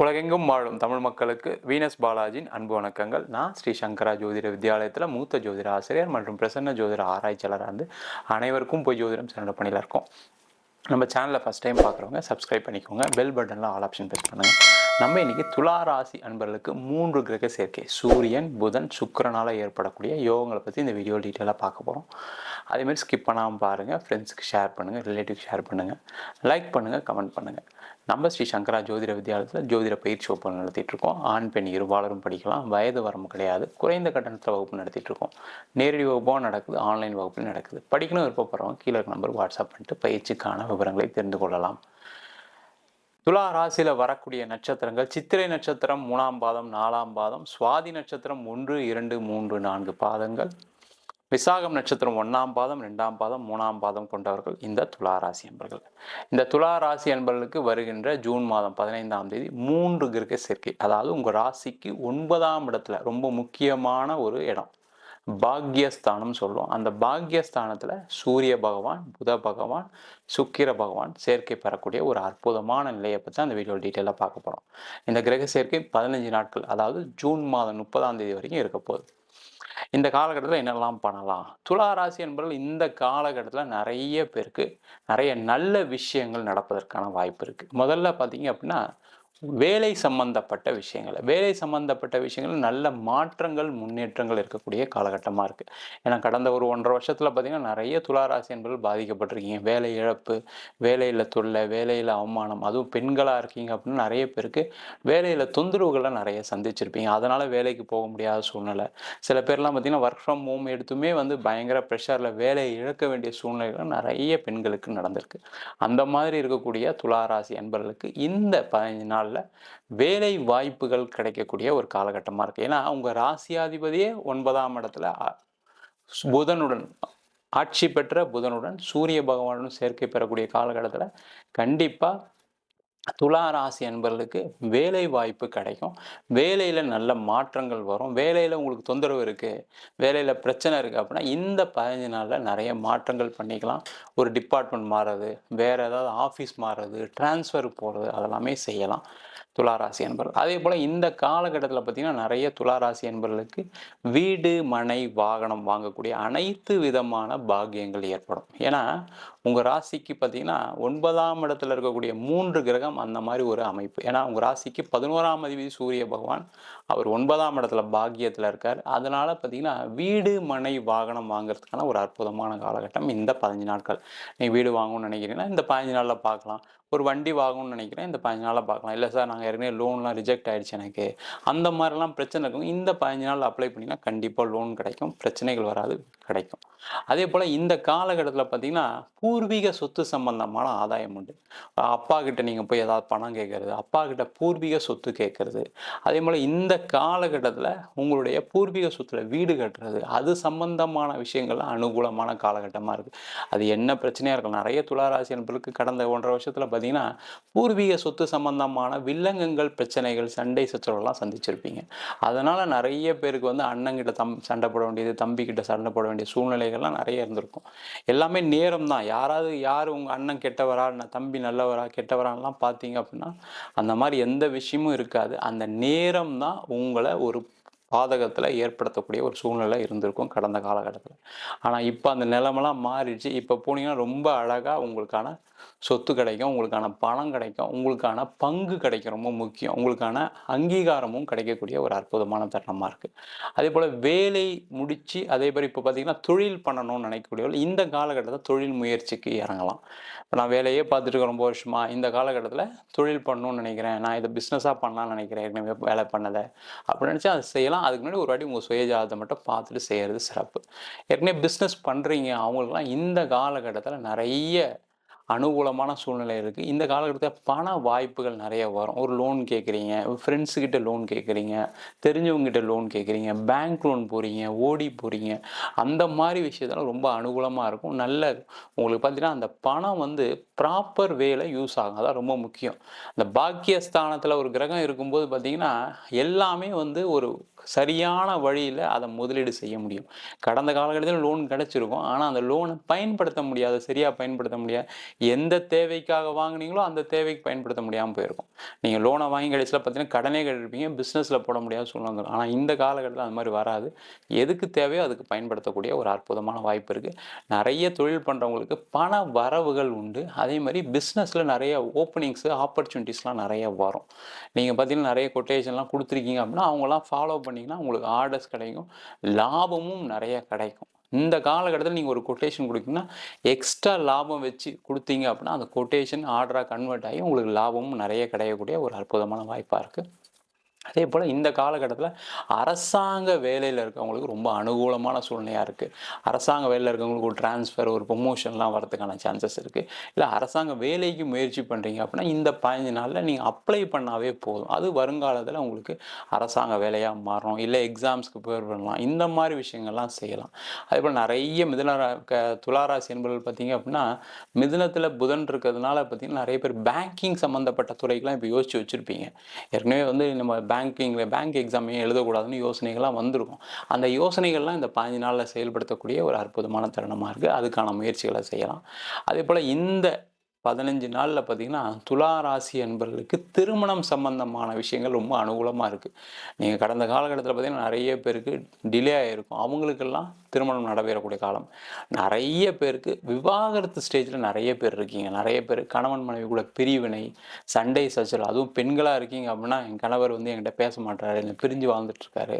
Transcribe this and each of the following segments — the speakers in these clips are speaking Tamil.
உலகெங்கும் வாழும் தமிழ் மக்களுக்கு வீனஸ் பாலாஜியின் அன்பு வணக்கங்கள். நான் ஸ்ரீ சங்கரா ஜோதிட வித்யாலயத்தில் மூத்த ஜோதிட ஆசிரியர் மற்றும் பிரசன்ன ஜோதிட ஆராய்ச்சியாளராக இருந்து அனைவருக்கும் போய் ஜோதிடம் சிறந்த பணியில் இருக்கோம். நம்ம சேனலை ஃபஸ்ட் டைம் பார்க்குறவங்க சப்ஸ்கிரைப் பண்ணிக்கோங்க. பெல் பட்டனில் ஆல் ஆப்ஷன் ப்ரெஸ் பண்ணுங்கள். நம்ம இன்றைக்கி துளாராசி அன்பர்களுக்கு 3 கிரக சேர்க்கை சூரியன், புதன், சுக்கிரனால் ஏற்படக்கூடிய யோகங்களை பற்றி இந்த வீடியோ டீட்டெயிலாக பார்க்க போகிறோம். அதேமாதிரி ஸ்கிப் பண்ணாமல் பாருங்கள், ஃப்ரெண்ட்ஸுக்கு ஷேர் பண்ணுங்கள், ரிலேட்டிவ் ஷேர் பண்ணுங்கள், லைக் பண்ணுங்கள், கமெண்ட் பண்ணுங்கள். நம்ம ஸ்ரீ சங்கரா ஜோதிட வித்யாலயத்தில் ஜோதிட பயிற்சி வகுப்பு நடத்திட்டுருக்கோம். ஆண் பெண் இருபாலரும் படிக்கலாம், வயது வரம்பு கிடையாது, குறைந்த கட்டணத்தில் வகுப்பு நடத்திட்டுருக்கோம். நேரடி வகுப்பாக நடக்குது, ஆன்லைன் வகுப்பில் நடக்குது. படிக்கணும் விருப்பப்படுறவங்க கீழே நம்பருக்கு வாட்ஸ்அப் பண்ணிட்டு பயிற்சிக்கான விவரங்களை தெரிந்து கொள்ளலாம். துலா ராசியில் வரக்கூடிய நட்சத்திரங்கள் சித்திரை நட்சத்திரம் 3ஆம் பாதம், 4ஆம் பாதம், சுவாதி நட்சத்திரம் 1, 2, 3, 4 பாதங்கள், விசாகம் நட்சத்திரம் 1ஆம் பாதம், 2ஆம் பாதம், 3ஆம் பாதம் கொண்டவர்கள் இந்த துளாராசி அன்பர்கள். இந்த துளாராசி அன்பர்களுக்கு வருகின்ற ஜூன் மாதம் 15ஆம் தேதி 3 கிரக சேர்க்கை, அதாவது உங்கள் ராசிக்கு 9ஆம் இடத்துல ரொம்ப முக்கியமான ஒரு இடம், பாக்யஸ்தானம் சொல்லுவோம். அந்த பாக்யஸ்தானத்தில் சூரிய பகவான், புத பகவான், சுக்கிர பகவான் சேர்க்கை பெறக்கூடிய ஒரு அற்புதமான நிலையை பற்றி அந்த வீடியோ டீட்டெயிலாக பார்க்க போகிறோம். இந்த கிரக சேர்க்கை 15 நாட்கள், அதாவது ஜூன் மாதம் 30ஆம் தேதி வரைக்கும் இருக்க போகுது. இந்த காலகட்டத்தில் என்னெல்லாம் பண்ணலாம்? துலா ராசி என்பவர்கள் இந்த காலகட்டத்தில் நிறைய பேருக்கு நிறைய நல்ல விஷயங்கள் நடப்பதற்கான வாய்ப்பு இருக்குது. முதல்ல பார்த்தீங்க அப்படின்னா வேலை சம்பந்தப்பட்ட விஷயங்கள் நல்ல மாற்றங்கள், முன்னேற்றங்கள் இருக்கக்கூடிய காலகட்டமாக இருக்குது. ஏன்னா கடந்த ஒரு 1.5 வருஷத்தில் பார்த்தீங்கன்னா நிறைய துளாராசி என்பவர்கள் பாதிக்கப்பட்டிருக்கீங்க. வேலை இழப்பு, வேலையில் தொல்லை, வேலையில் அவமானம், அதுவும் பெண்களாக இருக்கீங்க அப்படின்னு நிறைய பேருக்கு வேலையில் தொந்தரவுகளை நிறைய சந்திச்சிருப்பீங்க. அதனால் வேலைக்கு போக முடியாத சூழ்நிலை. சில பேர்லாம் பார்த்தீங்கன்னா ஒர்க் ஃப்ரம் ஹோம் எடுத்துமே பயங்கர ப்ரெஷரில் வேலையை இழக்க வேண்டிய சூழ்நிலைகள் நிறைய பெண்களுக்கு நடந்திருக்கு. அந்த மாதிரி இருக்கக்கூடிய துளாராசி என்பவர்களுக்கு இந்த 15 நாள் வேலை வாய்ப்புகள் கிடைக்கக்கூடிய ஒரு காலகட்டமாக இருக்குது. ஏன்னா உங்கள் ராசியாதிபதியே 9ஆம் இடத்துல புதனுடன், ஆட்சி பெற்ற புதனுடன் சூரிய பகவானுடன் சேர்க்கை பெறக்கூடிய காலகட்டத்தில் கண்டிப்பாக துலா ராசி அன்பர்களுக்கு வேலை வாய்ப்பு கிடைக்கும். வேலையில் நல்ல மாற்றங்கள் வரும். வேலையில் உங்களுக்கு தொந்தரவு இருக்குது, வேலையில் பிரச்சனை இருக்குது அப்படின்னா இந்த 15 நாளில் நிறைய மாற்றங்கள் பண்ணிக்கலாம். ஒரு டிபார்ட்மெண்ட் மாறுறது, வேறு ஏதாவது ஆஃபீஸ் மாறுறது, டிரான்ஸ்ஃபர் போகிறது, அதெல்லாமே செய்யலாம் துளாராசி என்பர்கள். அதே போல் இந்த காலகட்டத்தில் பார்த்திங்கன்னா நிறைய துளாராசி என்பர்களுக்கு வீடு, மனை, வாகனம் வாங்கக்கூடிய அனைத்து விதமான பாக்கியங்கள் ஏற்படும். ஏன்னா உங்கள் ராசிக்கு பார்த்திங்கன்னா 9ஆம் இடத்துல இருக்கக்கூடிய 3 கிரகம் அந்த மாதிரி ஒரு அமைப்பு. ஏன்னா உங்கள் ராசிக்கு 11ஆம் அதிபதி சூரிய பகவான், அவர் 9ஆம் இடத்துல பாக்கியத்தில் இருக்கார். அதனால் பார்த்திங்கன்னா வீடு, மனை, வாகனம் வாங்குறதுக்கான ஒரு அற்புதமான காலகட்டம் இந்த 15 நாட்கள். நீங்கள் வீடு வாங்கணும்னு நினைக்கிறீங்கன்னா இந்த 15 நாளில் பார்க்கலாம். ஒரு வண்டி வாங்கணும்னு நினைக்கிறேன் இந்த 15 நாளில் பார்க்கலாம். இல்லை சார் நாங்கள் ஏற்கனவே லோன்லாம் ரிஜெக்ட் ஆகிடுச்சு எனக்கு, அந்த மாதிரிலாம் பிரச்சனை இருக்கும், இந்த 15 நாள் அப்ளை பண்ணிங்கன்னா கண்டிப்பாக லோன் கிடைக்கும், பிரச்சனைகள் வராது, கிடைக்கும். அதே போல் இந்த காலகட்டத்தில் பார்த்திங்கன்னா பூர்வீக சொத்து சம்பந்தமான ஆதாயம் உண்டு. அப்பா கிட்ட நீங்கள் போய் ஏதாவது பணம் கேட்குறது, அப்பா கிட்ட பூர்வீக சொத்து கேட்குறது, அதே போல் இந்த காலகட்டத்தில் உங்களுடைய பூர்வீக சொத்துல வீடு கட்டுறது, அது சம்பந்தமான விஷயங்கள் அனுகூலமான காலகட்டமாக இருக்குது. அது என்ன பிரச்சனையாக இருக்கும், நிறைய துளாராசி என்பவர்களுக்கு கடந்த 1.5 வருஷத்தில் பார்த்தீங்கன்னா பூர்வீக சொத்து சம்பந்தமான வில்லங்கங்கள், பிரச்சனைகள், சண்டை சச்சரவுலாம் சந்திச்சிருப்பீங்க. அதனால் நிறைய பேருக்கு அண்ணங்கிட்ட சண்டை போட வேண்டியது, தம்பிக்கிட்ட சண்டை போட வேண்டிய சூழ்நிலைகள்லாம் நிறைய இருந்திருக்கும். எல்லாமே நேரம் தான். யார் உங்கள் அண்ணன் கெட்டவரா, தம்பி நல்லவரா, கெட்டவரான்லாம் பார்த்தீங்க அப்படின்னா அந்த மாதிரி எந்த விஷயமும் இருக்காது. அந்த நேரம் தான் உங்களை ஒரு பாதகத்தில் ஏற்படுத்தக்கூடிய ஒரு சூழ்நிலை இருந்திருக்கும் கடந்த காலகட்டத்தில். ஆனால் இப்போ அந்த நிலைமெல்லாம் மாறிடுச்சு. இப்போ போனீங்கன்னா ரொம்ப அழகாக உங்களுக்கான சொத்து கிடைக்கும், உங்களுக்கான பணம் கிடைக்கும், உங்களுக்கான பங்கு கிடைக்கும், ரொம்ப முக்கியம், உங்களுக்கான அங்கீகாரமும் கிடைக்கக்கூடிய ஒரு அற்புதமான தருணமாக இருக்குது. அதே போல் வேலை முடித்து அதே மாதிரி இப்போ பார்த்திங்கன்னா தொழில் பண்ணணும்னு நினைக்கக்கூடியவர்கள் இந்த காலகட்டத்தில் தொழில் முயற்சிக்கு இறங்கலாம். இப்போ நான் வேலையே பார்த்துட்டு ரொம்ப வருஷமாக இந்த காலகட்டத்தில் தொழில் பண்ணணும்னு நினைக்கிறேன், நான் இதை பிஸ்னஸாக பண்ணலான்னு நினைக்கிறேன், ஏற்கனவே வேலை பண்ணதை அப்படின்னு நினச்சா அதை செய்யலாம். அதுக்கு முன்னாடி ஒரு வாட்டி உங்கள் சுயஜாதத்தை மட்டும் பார்த்துட்டு செய்கிறது சிறப்பு. ஏற்கனவே பிஸ்னஸ் பண்ணுறீங்க அவங்களுக்குலாம் இந்த காலகட்டத்தில் நிறைய அனுகூலமான சூழ்நிலை இருக்குது. இந்த காலகட்டத்தில் பண வாய்ப்புகள் நிறைய வரும். ஒரு லோன் கேட்குறீங்க, ஃப்ரெண்ட்ஸுக்கிட்ட லோன் கேட்குறீங்க, தெரிஞ்சவங்ககிட்ட லோன் கேட்குறீங்க, பேங்க் லோன் போகிறீங்க, ஓடி போகிறீங்க, அந்த மாதிரி விஷயத்தெல்லாம் ரொம்ப அனுகூலமாக இருக்கும். நல்ல உங்களுக்கு பார்த்தீங்கன்னா அந்த பணம் ப்ராப்பர் வேல யூஸ் ஆகும். அதான் ரொம்ப முக்கியம். இந்த பாக்கியஸ்தானத்தில் ஒரு கிரகம் இருக்கும்போது பார்த்திங்கன்னா எல்லாமே ஒரு சரியான வழியில் அதை முதலீடு செய்ய முடியும். கடந்த காலகட்டத்தில் லோன் கிடச்சிருக்கும், ஆனால் அந்த லோனை பயன்படுத்த முடியாது, சரியாக பயன்படுத்த முடியாது. எந்த தேவைக்காக வாங்குனீங்களோ அந்த தேவைக்கு பயன்படுத்த முடியாமல் போயிருக்கும். நீங்கள் லோனை வாங்கி கடைசியில் பார்த்தீங்கன்னா கடனே கட்டிருப்பீங்க, பிஸ்னஸில் போட முடியாத சூழ்நிலை வந்துரும். ஆனால் இந்த காலகட்டத்தில் அந்த மாதிரி வராது. எதுக்கு தேவையோ அதுக்கு பயன்படுத்தக்கூடிய ஒரு அற்புதமான வாய்ப்பு இருக்குது. நிறைய தொழில் பண்ணுறவங்களுக்கு பண வரவுகள் உண்டு. அதே மாதிரி பிஸ்னஸில் நிறைய ஓப்பனிங்ஸு, ஆப்பர்ச்சுனிட்டிஸ்லாம் நிறைய வரும். நீங்கள் பார்த்தீங்கன்னா நிறைய கொட்டேஷன்லாம் கொடுத்துருக்கீங்க அப்படின்னா அவங்களாம் ஃபாலோ பண்ணிங்கன்னா உங்களுக்கு ஆர்டர்ஸ் கிடைக்கும், லாபமும் நிறைய கிடைக்கும். இந்த காலகட்டத்தில் நீங்கள் ஒரு கொட்டேஷன் கொடுத்தீங்கன்னா எக்ஸ்ட்ரா லாபம் வச்சு கொடுத்தீங்க அப்படின்னா அந்த கொட்டேஷன் ஆர்டராக கன்வெர்ட் ஆகி உங்களுக்கு லாபமும் நிறைய கிடைக்கக்கூடிய ஒரு அற்புதமான வாய்ப்பாக இருக்குது. அதே போல் இந்த காலகட்டத்தில் அரசாங்க வேலையில் இருக்கவங்களுக்கு ரொம்ப அனுகூலமான சூழ்நிலையாக இருக்குது. அரசாங்க வேலையில் இருக்கவங்களுக்கு ஒரு ட்ரான்ஸ்ஃபர், ஒரு ப்ரொமோஷன்லாம் வரதுக்கான சான்சஸ் இருக்குது. இல்லை அரசாங்க வேலைக்கு முயற்சி பண்ணுறீங்க அப்படின்னா இந்த 15 நாளில் நீங்கள் அப்ளை பண்ணாவே போதும். அது வருங்காலத்தில் உங்களுக்கு அரசாங்க வேலையாக மாறும். இல்லை எக்ஸாம்ஸ்க்கு ப்ரிப்பேர் பண்ணலாம். இந்த மாதிரி விஷயங்கள்லாம் செய்யலாம். அதே போல் நிறைய துளாராசி என்பவர்கள் பார்த்தீங்க அப்படின்னா மிதுனத்தில் புதன் இருக்கிறதுனால பார்த்தீங்கன்னா நிறைய பேர் பேங்கிங் சம்மந்தப்பட்ட துறைக்கெலாம் இப்போ யோசிச்சு வச்சுருப்பீங்க. ஏற்கனவே நம்ம பேங்க் எக்ஸாமே எழுதக்கூடாதுன்னு யோசனைகள்லாம் வந்திருக்கும். அந்த யோசனைகள்லாம் இந்த 15 நாளில் செயல்படுத்தக்கூடிய ஒரு அற்புதமான தருணமாக இருக்குது. அதுக்கான முயற்சிகளை செய்யலாம். அதே போல் இந்த 15 நாளில் பார்த்தீங்கன்னா துலா ராசி என்பவர்களுக்கு திருமணம் சம்பந்தமான விஷயங்கள் ரொம்ப அனுகூலமாக இருக்குது. நீங்கள் கடந்த காலகட்டத்தில் பார்த்தீங்கன்னா நிறைய பேருக்கு டிலே ஆகிருக்கும். அவங்களுக்கெல்லாம் திருமணம் நடைபெறக்கூடிய காலம். நிறைய பேருக்கு விவாகரத்து ஸ்டேஜில் நிறைய பேர் இருக்கீங்க. நிறைய பேர் கணவன் மனைவி கூட பிரிவினை, சண்டை சச்சரவு, அதுவும் பெண்களாக இருக்கீங்க அப்படின்னா என் கணவர் என்கிட்ட பேச மாட்டாரு, என்னை பிரிஞ்சு வாழ்ந்துட்டுருக்காரு.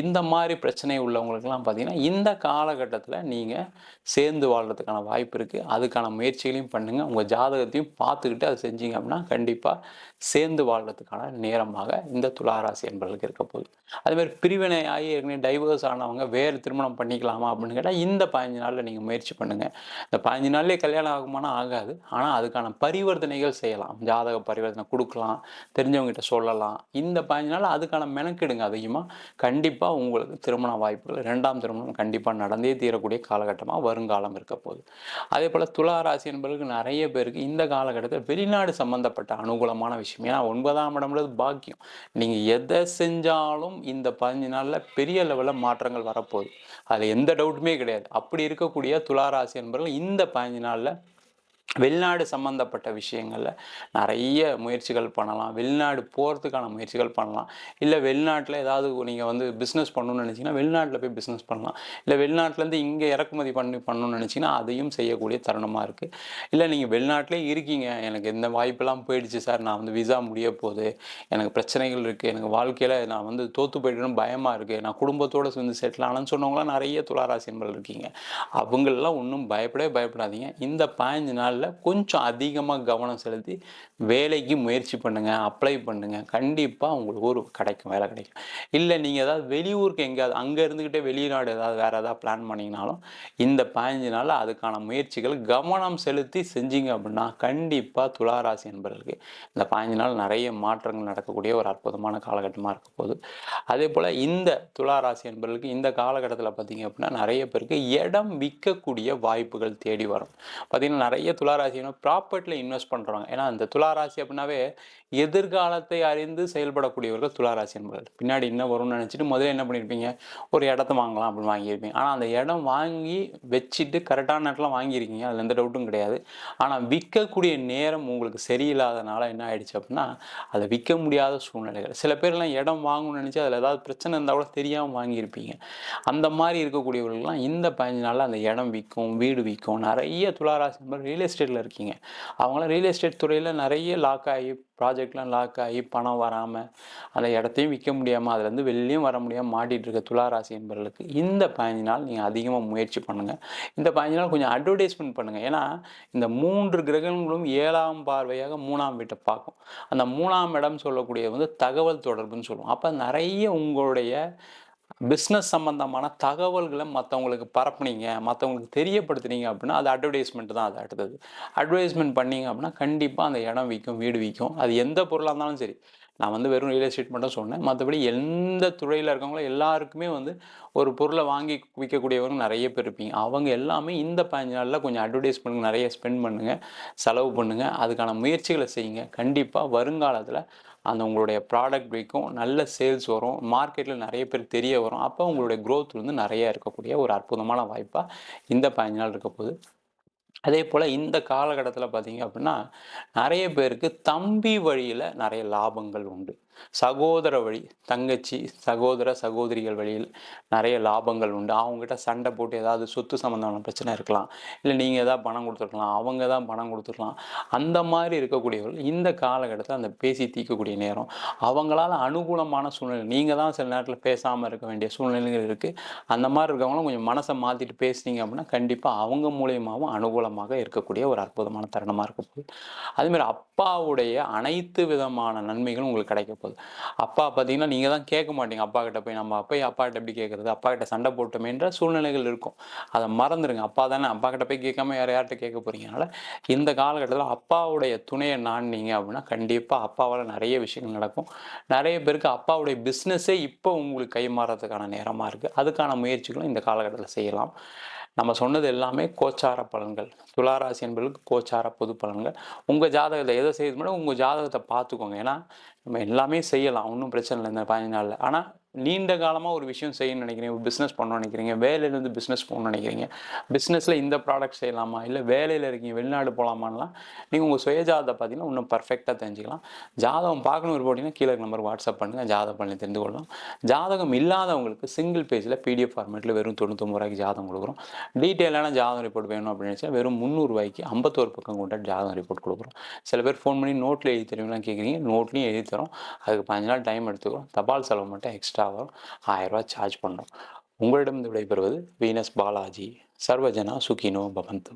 இந்த மாதிரி பிரச்சனை உள்ளவங்களுக்கெல்லாம் பார்த்தீங்கன்னா இந்த காலகட்டத்தில் நீங்கள் சேர்ந்து வாழ்கிறதுக்கான வாய்ப்பு இருக்குது. அதுக்கான முயற்சிகளையும் பண்ணுங்கள். உங்கள் ஜாதகத்தையும் பார்த்துக்கிட்டு அதை செஞ்சீங்க அப்படின்னா கண்டிப்பாக சேர்ந்து வாழ்கிறதுக்கான நேரமாக இந்த துளாராசி என்பவர்களுக்கு இருக்க போகுது. அதேமாதிரி பிரிவினை ஆகி ஏற்கனவே டைவர்ஸ் ஆனவங்க வேறு திருமணம் பண்ணிக்கலாமா அப்படின்னு கேட்டால் இந்த 15 நாளில் நீங்கள் முயற்சி பண்ணுங்கள். இந்த 15 நாள்லேயே கல்யாணம் ஆகுமானா ஆகாது. ஆனால் அதுக்கான பரிவர்த்தனைகள் செய்யலாம். ஜாதக பரிவர்த்தனை கொடுக்கலாம், தெரிஞ்சவங்ககிட்ட சொல்லலாம். இந்த 15 நாள் அதுக்கான மெனக்கெடுங்க அதிகமாக. கண்டிப்பாக உங்களுக்கு திருமண வாய்ப்புகள், 2ஆம் திருமணம் கண்டிப்பாக நடந்தே தீரக்கூடிய காலகட்டமாக வருங்காலம் இருக்க போகுது. அதே போல் துளாராசி என்பவர்களுக்கு நிறைய பேருக்கு இந்த காலகட்டத்தில் வெளிநாடு சம்பந்தப்பட்ட அனுகூலமான விஷயம். ஏன்னா 9ஆம் இடம்ன்றது பாக்கியம். நீங்கள் எதை செஞ்சாலும் இந்த 15 நாளில் பெரிய லெவலில் மாற்றங்கள் வரப்போகுது. அதில் எந்த டவுட்டுமே கிடையாது. அப்படி இருக்கக்கூடிய துளாராசி என்பவர்கள் இந்த 15 நாளில் வெளிநாடு சம்மந்தப்பட்ட விஷயங்களில் நிறைய முயற்சிகள் பண்ணலாம். வெளிநாடு போகிறதுக்கான முயற்சிகள் பண்ணலாம். இல்லை வெளிநாட்டில் ஏதாவது நீங்கள் பிஸ்னஸ் பண்ணணும்னு நினச்சிங்கன்னா வெளிநாட்டில் போய் பிஸ்னஸ் பண்ணலாம். இல்லை வெளிநாட்டிலேருந்து இங்கே இறக்குமதி பண்ணணும்னு நினச்சிங்கன்னா அதையும் செய்யக்கூடிய தருணமாக இருக்குது. இல்லை நீங்கள் வெளிநாட்டிலே இருக்கீங்க, எனக்கு இந்த வாய்ப்பெல்லாம் போயிடுச்சு சார், நான் விசா முடிய போகுது, எனக்கு பிரச்சனைகள் இருக்குது, எனக்கு வாழ்க்கையில் நான் தோற்று போய்ட்டுன்னு பயமாக இருக்குது, நான் குடும்பத்தோடு செட்டில் ஆனேன்னு சொன்னவங்களாம் நிறைய துளாராசி என்பவர்கள் இருக்கீங்க. அவங்களெல்லாம் ஒன்றும் பயப்படாதீங்க. இந்த 15 நாளில் கொஞ்சம் அதிகமாக கவனம் செலுத்தி வேலைக்கு முயற்சி பண்ணுங்கள், அப்ளை பண்ணுங்கள். கண்டிப்பாக உங்களுக்கு ஒரு வேலை கிடைக்கும். இல்லை நீங்கள் ஏதாவது வெளியூருக்கு எங்கேயாவது அங்கே இருந்துக்கிட்டே வெளிநாடு வேறு ஏதாவது பிளான் பண்ணிங்கனாலும் இந்த 15 நாளில் அதுக்கான முயற்சிகள் கவனம் செலுத்தி செஞ்சீங்க அப்படின்னா கண்டிப்பாக துளாராசி என்பவர்களுக்கு இந்த 15 நாள் நிறைய மாற்றங்கள் நடக்கக்கூடிய ஒரு அற்புதமான காலகட்டமாக இருக்க போகுது. அதே போல் இந்த துளாராசி என்பவர்களுக்கு இந்த காலகட்டத்தில் பார்த்தீங்க அப்படின்னா நிறைய பேருக்கு இடம் விற்கக்கூடிய வாய்ப்புகள் தேடி வரும். பார்த்தீங்கன்னா நிறைய துளாராசினா ப்ராப்பர்ட்டியில் இன்வெஸ்ட் பண்ணுறாங்க. ஏன்னா இந்த துளாராசி அப்படின்னாவே எதிர்காலத்தை அறிந்து செயல்படக்கூடியவர்கள் துளாராசி என்பவர்கள். பின்னாடி என்ன வரும்னு நினச்சிட்டு முதல்ல என்ன பண்ணியிருப்பீங்க, ஒரு இடத்த வாங்கலாம் அப்படின்னு வாங்கியிருப்பீங்க. ஆனால் அந்த இடம் வாங்கி வச்சுட்டு கரெக்டான நேரத்தில் வாங்கியிருக்கீங்க, அதில் எந்த டவுட்டும் கிடையாது. ஆனால் விற்கக்கூடிய நேரம் உங்களுக்கு சரியில்லாதனால என்ன ஆயிடுச்சு அப்படின்னா அதை விற்க முடியாத சூழ்நிலைகள். சில பேர்லாம் இடம் வாங்கணும்னு நினச்சி அதில் ஏதாவது பிரச்சனை இருந்தால் கூட தெரியாமல் வாங்கியிருப்பீங்க. அந்த மாதிரி இருக்கக்கூடியவர்கள்லாம் இந்த 15 நாளில் அந்த இடம் விற்கும், வீடு விற்கும். நிறைய துளாராசி ரியல் எஸ்டேட்டில் இருக்கீங்க, அவங்களாம் ரியல் எஸ்டேட் துறையில் நிறைய லாக் ஆகி ப்ராஜெக்ட்லாம் லாக் ஆகி பணம் வராமல் அந்த இடத்தையும் விற்க முடியாமல் அதுலேருந்து வெளியும் வர முடியாமல் மாட்டிகிட்டு இருக்க துளாராசி என்பவர்களுக்கு இந்த 15 நாள் நீங்கள் அதிகமாக முயற்சி பண்ணுங்கள். இந்த 15 நாள் கொஞ்சம் அட்வர்டைஸ்மெண்ட் பண்ணுங்கள். ஏன்னா இந்த 3 கிரகங்களும் 7ஆம் பார்வையாக 3ஆம் வீட்டை பார்க்கும். அந்த 3ஆம் இடம் சொல்லக்கூடிய தகவல் தொடர்புன்னு சொல்லுவோம். அப்போ நிறைய உங்களுடைய பிஸ்னஸ் சம்மந்தமான தகவல்களை மற்றவங்களுக்கு பரப்புனீங்க, மற்றவங்களுக்கு தெரியப்படுத்துனீங்க அப்படின்னா அது அட்வர்டைஸ்மெண்ட் தான். அது அடுத்தது அட்வர்டைஸ்மெண்ட் பண்ணீங்க அப்படின்னா கண்டிப்பாக அந்த இடம் விற்கும், வீடு விற்கும். அது எந்த பொருளாக இருந்தாலும் சரி. நான் வெறும் ரியல் எஸ்டேட் மட்டும் சொன்னேன். மற்றபடி எந்த துறையில் இருக்கவங்களோ எல்லாருக்குமே ஒரு பொருளை வாங்கி விற்கக்கூடியவங்க நிறைய பேர் இருப்பீங்க. அவங்க எல்லாமே இந்த 15 நாளில் கொஞ்சம் அட்வர்டைஸ் பண்ணுங்கள், நிறைய ஸ்பெண்ட் பண்ணுங்கள், செலவு பண்ணுங்கள், அதுக்கான முயற்சிகளை செய்யுங்க. கண்டிப்பாக வருங்காலத்தில் அந்த உங்களுடைய ப்ராடக்ட் விற்கும், நல்ல சேல்ஸ் வரும், மார்க்கெட்டில் நிறைய பேர் தெரிய வரும். அப்போ உங்களுடைய க்ரோத் நிறைய இருக்கக்கூடிய ஒரு அற்புதமான வாய்ப்பாக இந்த 15 நாள் இருக்க போகுது. அதே போல் இந்த காலகட்டத்தில் பார்த்தீங்க அப்படின்னா நிறைய பேருக்கு தம்பி வழியில் நிறைய லாபங்கள் உண்டு. சகோதர வழி, தங்கச்சி, சகோதர, சகோதரிகள் வழியில் நிறைய லாபங்கள் உண்டு. அவங்ககிட்ட சண்டை போட்டு ஏதாவது சொத்து சம்மந்தமான பிரச்சனை இருக்கலாம். இல்லை நீங்கள் ஏதாவது பணம் கொடுத்துருக்கலாம், அவங்க தான் பணம் கொடுத்துருக்கலாம். அந்த மாதிரி இருக்கக்கூடியவர்கள் இந்த காலகட்டத்தில் அந்த பேசி தீர்க்கக்கூடிய நேரம். அவங்களால அனுகூலமான சூழ்நிலை, நீங்கள் தான் சில நேரத்தில் பேசாமல் இருக்க வேண்டிய சூழ்நிலைகள் இருக்குது. அந்த மாதிரி இருக்கவங்களும் கொஞ்சம் மனசை மாற்றிட்டு பேசுனீங்க அப்படின்னா கண்டிப்பாக அவங்க மூலியமாகவும் அனுகூலமாக இருக்கக்கூடிய ஒரு அற்புதமான தருணமாக இருக்க போகுது. அதேமாதிரி அப்பாவுடைய அனைத்து விதமான நன்மைகளும் உங்களுக்கு கிடைக்க போகுது. அப்பா பார்த்தீங்கன்னா நீங்கள் தான் கேட்க மாட்டீங்க. அப்பா கிட்ட போய் நம்ம போய் அப்பா கிட்ட எப்படி கேட்குறது, அப்பா கிட்ட சண்டை போட்டோமேன்ற சூழ்நிலைகள் இருக்கும். அதை மறந்துடுங்க. அப்பா தானே, அப்பா கிட்ட போய் கேட்காம யார்கிட்ட கேட்க போறீங்க. அதனால் இந்த காலகட்டத்தில் அப்பாவுடைய துணையை நாடினீங்க அப்படின்னா கண்டிப்பாக அப்பாவால் நிறைய விஷயங்கள் நடக்கும். நிறைய பேருக்கு அப்பாவுடைய பிஸ்னஸே இப்போ உங்களுக்கு கை மாறதுக்கான நேரமாக இருக்குது. அதுக்கான முயற்சிகளும் இந்த காலகட்டத்தில் செய்யலாம். நம்ம சொன்னது எல்லாமே கோச்சார பலன்கள். துளாராசி என்பவர்களுக்கு கோச்சார பொது பலன்கள். உங்கள் ஜாதகத்தை எதை செய்யறது முன்னாடி உங்கள் ஜாதகத்தை பார்த்துக்கோங்க. ஏன்னா நம்ம எல்லாமே செய்யலாம், ஒன்றும் பிரச்சனை இல்லை இந்த 15 நாளில். ஆனால் நீண்ட காலமாக ஒரு விஷயம் செய்யணும்னு நினைக்கிறீங்க, பிஸ்னஸ் பண்ணணும்னு நினைக்கிறீங்க, வேலையிலேருந்து பிஸ்னஸ் போகணும்னு நினைக்கிறீங்க, பிஸ்னஸில் இந்த ப்ராடக்ட் செய்யலாமா, இல்லை வேலையில் இருக்கீங்க வெளிநாடு போகலாமான்லாம் நீங்கள் உங்கள் சுயஜாதத்தை பார்த்தீங்கன்னா இன்னும் பர்ஃபெக்டாக தெரிஞ்சுக்கலாம். ஜாதகம் பார்க்கணும் போட்டிங்கன்னா கீழே நம்பர் வாட்ஸ்அப் பண்ணுங்கள், ஜாதகம் பண்ணி தெரிந்து கொள்ளலாம். ஜாதகம் இல்லாதவங்களுக்கு சிங்கிள் பேஜில் பிடிஎஃப் ஃபார்மேட்டில் வெறும் 99 ரூபாய்க்கு ஜாதகம் கொடுக்குறோம். டீட்டெயிலான ஜாதகம் ரிப்போர்ட் வேணும் அப்படின்னு நினச்சா வெறும் 300 ரூபாய்க்கு 51 பக்கம் கொண்ட ஜாதகம் ரிப்போர்ட் கொடுக்குறோம். சில பேர் ஃபோன் பண்ணி நோட்டில் எழுதி தருவீங்களாம் கேட்குறீங்க. நோட்லேயும் எழுதி தரோம். அதுக்கு 15 நாள் டைம் எடுத்துக்கிறோம். தபால் செலவு மட்டும் எக்ஸ்ட்ரா வரும். 1000 ரூபா சார்ஜ் பண்ணுறோம். உங்களிடம் விடைபெறுவது வீனஸ் பாலாஜி. சர்வஜனா சுகினோ பவந்து.